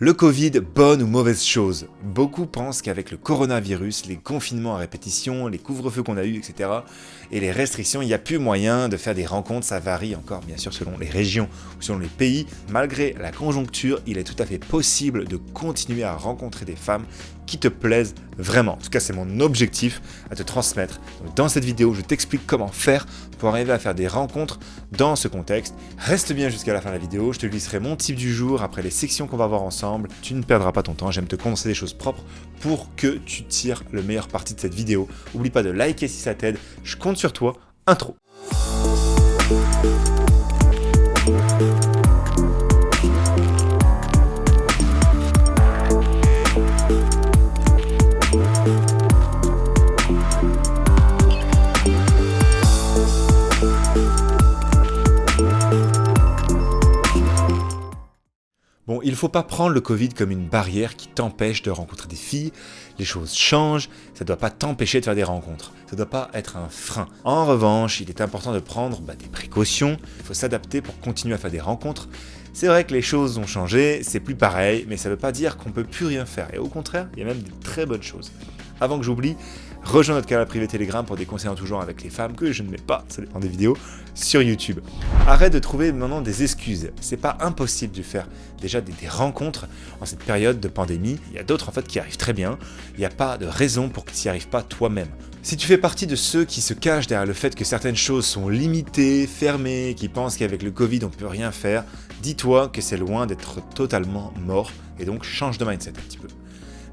Le Covid, bonne ou mauvaise chose? Beaucoup pensent qu'avec le coronavirus, les confinements à répétition, les couvre-feux qu'on a eu, etc., et les restrictions, il n'y a plus moyen de faire des rencontres. Ça varie encore bien sûr selon les régions ou selon les pays. Malgré la conjoncture, il est tout à fait possible de continuer à rencontrer des femmes qui te plaisent vraiment. En tout cas, c'est mon objectif à te transmettre. Donc, dans cette vidéo, je t'explique comment faire pour arriver à faire des rencontres dans ce contexte. Reste bien jusqu'à la fin de la vidéo, je te glisserai mon tip du jour après les sections qu'on va voir ensemble. Tu ne perdras pas ton temps, j'aime te conseiller des choses propres pour que tu tires le meilleur parti de cette vidéo. N'oublie pas de liker si ça t'aide, je compte sur toi. Intro. Bon, il ne faut pas prendre le Covid comme une barrière qui t'empêche de rencontrer des filles. Les choses changent, ça ne doit pas t'empêcher de faire des rencontres. Ça ne doit pas être un frein. En revanche, il est important de prendre des précautions. Il faut s'adapter pour continuer à faire des rencontres. C'est vrai que les choses ont changé, c'est plus pareil, mais ça ne veut pas dire qu'on ne peut plus rien faire. Et au contraire, il y a même des très bonnes choses. Avant que j'oublie, rejoins notre canal privé Telegram pour des conseils en tout genre avec les femmes que je ne mets pas, ça dépend des vidéos, sur YouTube. Arrête de trouver maintenant des excuses. C'est pas impossible de faire déjà des rencontres en cette période de pandémie. Il y a d'autres en fait qui arrivent très bien. Il n'y a pas de raison pour que tu n'y arrives pas toi-même. Si tu fais partie de ceux qui se cachent derrière le fait que certaines choses sont limitées, fermées, qui pensent qu'avec le Covid on ne peut rien faire, dis-toi que c'est loin d'être totalement mort et donc change de mindset un petit peu.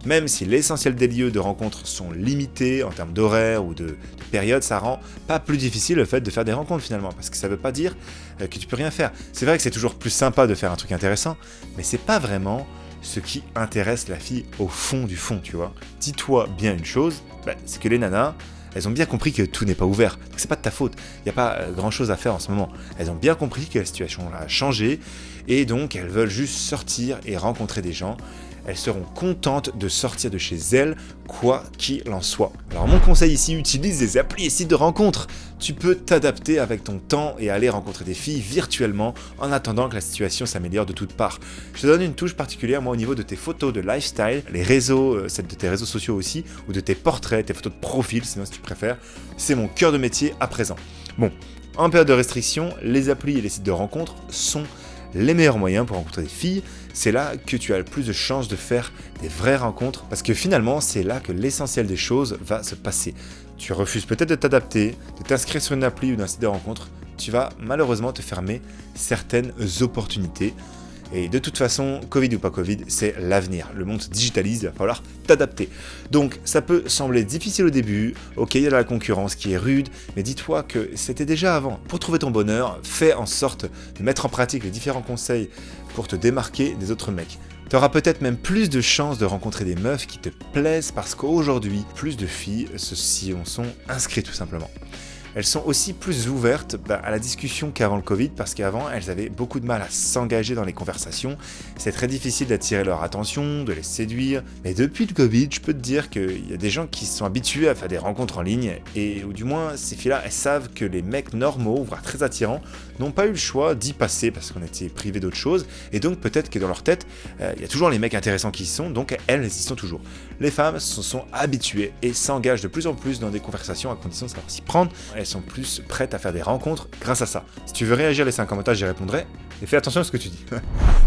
Même si l'essentiel des lieux de rencontres sont limités en termes d'horaire ou de période, ça rend pas plus difficile le fait de faire des rencontres finalement, parce que ça veut pas dire que tu peux rien faire. C'est vrai que c'est toujours plus sympa de faire un truc intéressant, mais c'est pas vraiment ce qui intéresse la fille au fond du fond, tu vois. Dis-toi bien une chose, c'est que les nanas, elles ont bien compris que tout n'est pas ouvert, donc c'est pas de ta faute, il n'y a pas grand chose à faire en ce moment. Elles ont bien compris que la situation a changé, et donc elles veulent juste sortir et rencontrer des gens. Elles seront contentes de sortir de chez elles, quoi qu'il en soit. Alors mon conseil ici, utilise les applis et sites de rencontres. Tu peux t'adapter avec ton temps et aller rencontrer des filles virtuellement en attendant que la situation s'améliore de toutes parts. Je te donne une touche particulière, moi, au niveau de tes photos de lifestyle, les réseaux, celles de tes réseaux sociaux aussi, ou de tes portraits, tes photos de profil, sinon si tu préfères. C'est mon cœur de métier à présent. Bon, en période de restriction, les applis et les sites de rencontres sont les meilleurs moyens pour rencontrer des filles. C'est là que tu as le plus de chances de faire des vraies rencontres, parce que finalement c'est là que l'essentiel des choses va se passer. Tu refuses peut-être de t'adapter, de t'inscrire sur une appli ou d'un site de rencontre, tu vas malheureusement te fermer certaines opportunités. Et de toute façon, Covid ou pas Covid, c'est l'avenir. Le monde se digitalise, il va falloir t'adapter. Donc ça peut sembler difficile au début, ok, il y a la concurrence qui est rude, mais dis-toi que c'était déjà avant. Pour trouver ton bonheur, fais en sorte de mettre en pratique les différents conseils pour te démarquer des autres mecs. Tu auras peut-être même plus de chances de rencontrer des meufs qui te plaisent parce qu'aujourd'hui, plus de filles s'y sont inscrites tout simplement. Elles sont aussi plus ouvertes à la discussion qu'avant le Covid, parce qu'avant, elles avaient beaucoup de mal à s'engager dans les conversations. C'est très difficile d'attirer leur attention, de les séduire. Mais depuis le Covid, je peux te dire qu'il y a des gens qui se sont habitués à faire des rencontres en ligne, ou du moins, ces filles-là, elles savent que les mecs normaux, voire très attirants, n'ont pas eu le choix d'y passer parce qu'on était privés d'autre chose. Et donc, peut-être que dans leur tête, il y a toujours les mecs intéressants qui y sont, donc elles y sont toujours. Les femmes se sont habituées et s'engagent de plus en plus dans des conversations à condition de savoir s'y prendre. Elles sont plus prêtes à faire des rencontres grâce à ça. Si tu veux réagir, laisse un commentaire, j'y répondrai. Et fais attention à ce que tu dis.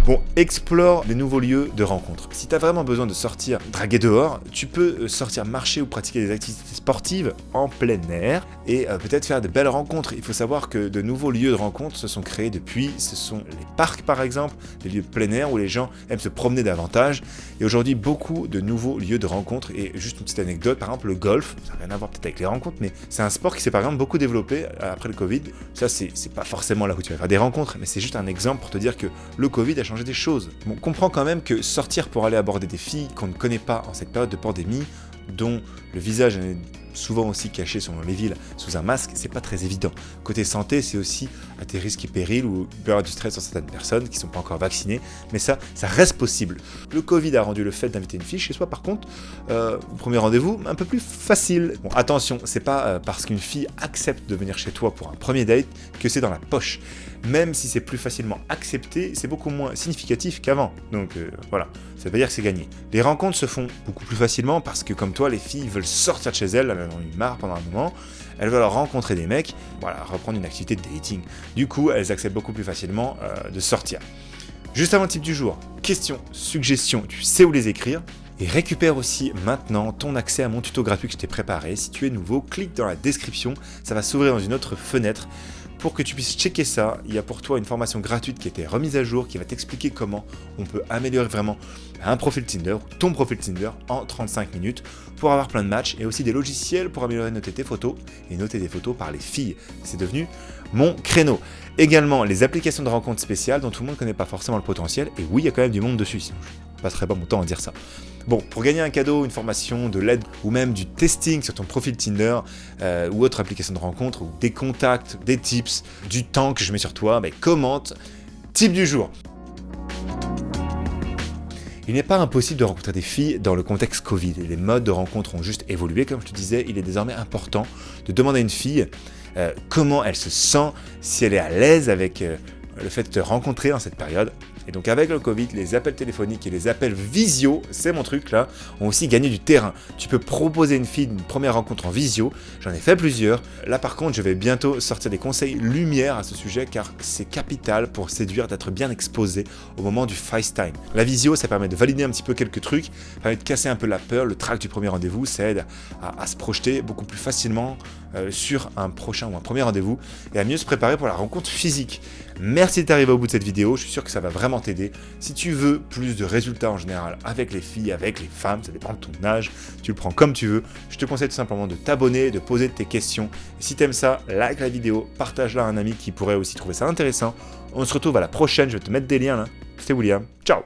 Bon, explore des nouveaux lieux de rencontres. Si tu as vraiment besoin de sortir draguer dehors, tu peux sortir marcher ou pratiquer des activités sportives en plein air et peut-être faire de belles rencontres. Il faut savoir que de nouveaux lieux de rencontres se sont créés depuis. Ce sont les parcs par exemple, des lieux de plein air où les gens aiment se promener davantage. Et aujourd'hui, beaucoup de nouveaux lieux de rencontres. Et juste une petite anecdote, par exemple le golf, ça n'a rien à voir peut-être avec les rencontres, mais c'est un sport qui s'est par exemple beaucoup développé après le Covid. Ça, c'est pas forcément là où tu vas faire des rencontres, mais c'est juste un exemple pour te dire que le Covid a changé des choses. Bon, comprends quand même que sortir pour aller aborder des filles qu'on ne connaît pas en cette période de pandémie, dont le visage est souvent aussi caché selon les villes sous un masque, c'est pas très évident. Côté santé, c'est aussi à tes risques et périls ou il peut y avoir du stress dans certaines personnes qui sont pas encore vaccinées, mais ça reste possible. Le Covid a rendu le fait d'inviter une fille chez soi, par contre, au premier rendez-vous, un peu plus facile. Bon, attention, c'est pas parce qu'une fille accepte de venir chez toi pour un premier date que c'est dans la poche. même si c'est plus facilement accepté, c'est beaucoup moins significatif qu'avant. Donc voilà, ça veut pas dire que c'est gagné. Les rencontres se font beaucoup plus facilement parce que comme toi, les filles veulent sortir de chez elles, elles en ont eu marre pendant un moment, elles veulent rencontrer des mecs, voilà, reprendre une activité de dating. Du coup, elles acceptent beaucoup plus facilement de sortir. Juste avant le type du jour, questions, suggestions, tu sais où les écrire. Et récupère aussi maintenant ton accès à mon tuto gratuit que je t'ai préparé. Si tu es nouveau, clique dans la description, ça va s'ouvrir dans une autre fenêtre. Pour que tu puisses checker ça, il y a pour toi une formation gratuite qui a été remise à jour, qui va t'expliquer comment on peut améliorer vraiment un profil Tinder, ton profil Tinder, en 35 minutes pour avoir plein de matchs et aussi des logiciels pour améliorer noter tes photos et noter des photos par les filles. C'est devenu mon créneau. Également, les applications de rencontres spéciales dont tout le monde ne connaît pas forcément le potentiel. Et oui, il y a quand même du monde dessus, sinon je passerai pas mon temps à dire ça. Bon, pour gagner un cadeau, une formation, de l'aide ou même du testing sur ton profil Tinder ou autre application de rencontre, ou des contacts, des tips, du temps que je mets sur toi, commente. Type du jour. Il n'est pas impossible de rencontrer des filles dans le contexte Covid. Les modes de rencontre ont juste évolué, comme je te disais. Il est désormais important de demander à une fille comment elle se sent, si elle est à l'aise avec le fait de te rencontrer dans cette période. Et donc avec le Covid, les appels téléphoniques et les appels visio, c'est mon truc là, ont aussi gagné du terrain. Tu peux proposer une fille une première rencontre en visio, j'en ai fait plusieurs. Là par contre, je vais bientôt sortir des conseils lumière à ce sujet car c'est capital pour séduire d'être bien exposé au moment du FaceTime. La visio, ça permet de valider un petit peu quelques trucs, ça permet de casser un peu la peur, le trac du premier rendez-vous, ça aide à se projeter beaucoup plus facilement sur un prochain ou un premier rendez-vous et à mieux se préparer pour la rencontre physique. Merci d'être arrivé au bout de cette vidéo, je suis sûr que ça va vraiment t'aider. Si tu veux plus de résultats en général avec les filles, avec les femmes, ça dépend de ton âge, tu le prends comme tu veux, je te conseille tout simplement de t'abonner, de poser tes questions. Et si t'aimes ça, like la vidéo, partage-la à un ami qui pourrait aussi trouver ça intéressant. On se retrouve à la prochaine, je vais te mettre des liens là. C'était William, ciao.